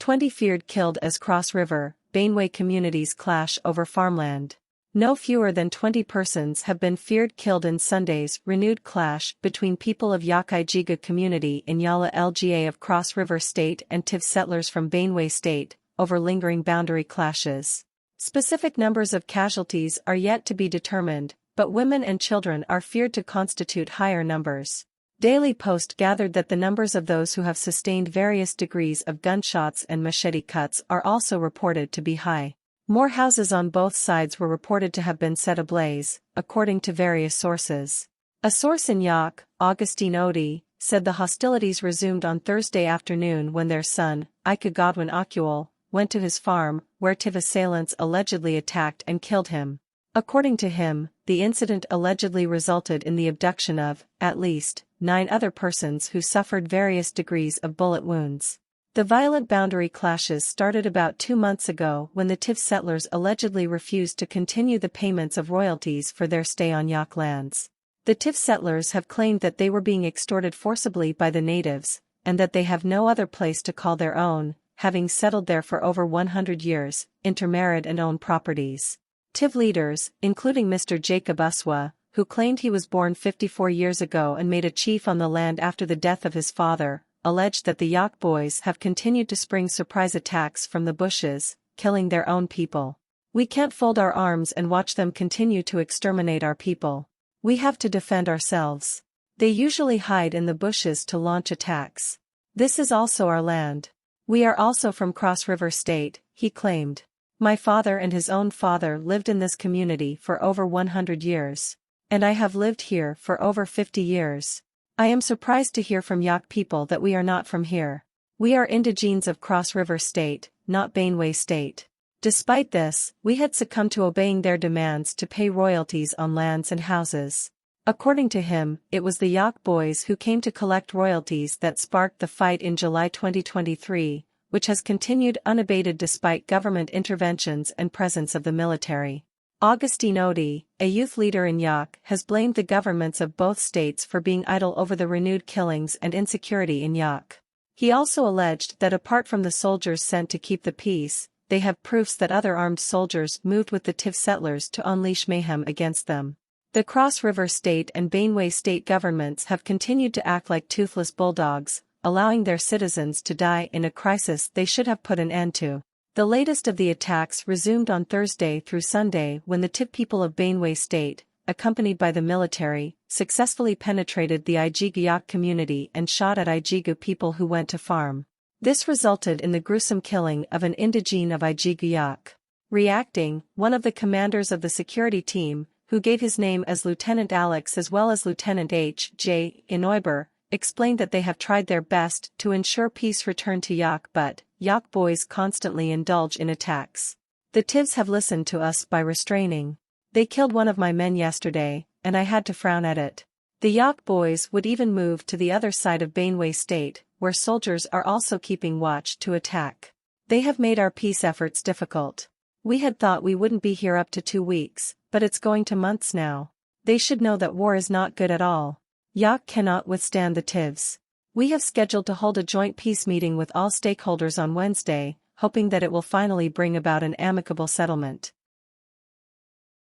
20 feared killed as Cross River, Benue Communities clash over farmland. No fewer than 20 persons have been feared killed in Sunday's renewed clash between people of Yak-Ijiga community in Yala Lga of Cross River State and Tiv settlers from Benue State, over lingering boundary clashes. Specific numbers of casualties are yet to be determined, but women and children are feared to constitute higher numbers. Daily Post gathered that the numbers of those who have sustained various degrees of gunshots and machete cuts are also reported to be high. More houses on both sides were reported to have been set ablaze, according to various sources. A source in Yak, Augustine Odi, said the hostilities resumed on Thursday afternoon when their son, Ike Godwin Okuel, went to his farm, where Tiv assailants allegedly attacked and killed him. According to him, the incident allegedly resulted in the abduction of, at least, 9 other persons who suffered various degrees of bullet wounds. The violent boundary clashes started about 2 months ago when the Tiv settlers allegedly refused to continue the payments of royalties for their stay on Yak lands. The Tiv settlers have claimed that they were being extorted forcibly by the natives, and that they have no other place to call their own, having settled there for over 100 years, intermarried and owned properties. Tiv leaders, including Mr. Jacob Uswa, who claimed he was born 54 years ago and made a chief on the land after the death of his father, alleged that the Yak boys have continued to spring surprise attacks from the bushes, killing their own people. We can't fold our arms and watch them continue to exterminate our people. We have to defend ourselves. They usually hide in the bushes to launch attacks. This is also our land. We are also from Cross River State, he claimed. My father and his own father lived in this community for over 100 years. And I have lived here for over 50 years. I am surprised to hear from Yak people that we are not from here. We are indigenes of Cross River State, not Benue State. Despite this, we had succumbed to obeying their demands to pay royalties on lands and houses. According to him, it was the Yak boys who came to collect royalties that sparked the fight in July 2023, which has continued unabated despite government interventions and presence of the military. Augustine Odi, a youth leader in Yak, has blamed the governments of both states for being idle over the renewed killings and insecurity in Yak. He also alleged that apart from the soldiers sent to keep the peace, they have proofs that other armed soldiers moved with the Tiv settlers to unleash mayhem against them. The Cross River State and Benue State governments have continued to act like toothless bulldogs, allowing their citizens to die in a crisis they should have put an end to. The latest of the attacks resumed on Thursday through Sunday when the Tiv people of Benue State, accompanied by the military, successfully penetrated the Ijiga Yak community and shot at Ijiga people who went to farm. This resulted in the gruesome killing of an indigene of Ijiga Yak. Reacting, one of the commanders of the security team, who gave his name as Lieutenant Alex as well as Lieutenant H.J. Inoiber, explained that they have tried their best to ensure peace return to Yak, but Yak boys constantly indulge in attacks. The Tivs have listened to us by restraining. They killed one of my men yesterday, and I had to frown at it. The Yak boys would even move to the other side of Benue State, where soldiers are also keeping watch, to attack. They have made our peace efforts difficult. We had thought we wouldn't be here up to 2 weeks, but it's going to months now. They should know that war is not good at all. Yak cannot withstand the Tivs. We have scheduled to hold a joint peace meeting with all stakeholders on Wednesday, hoping that it will finally bring about an amicable settlement.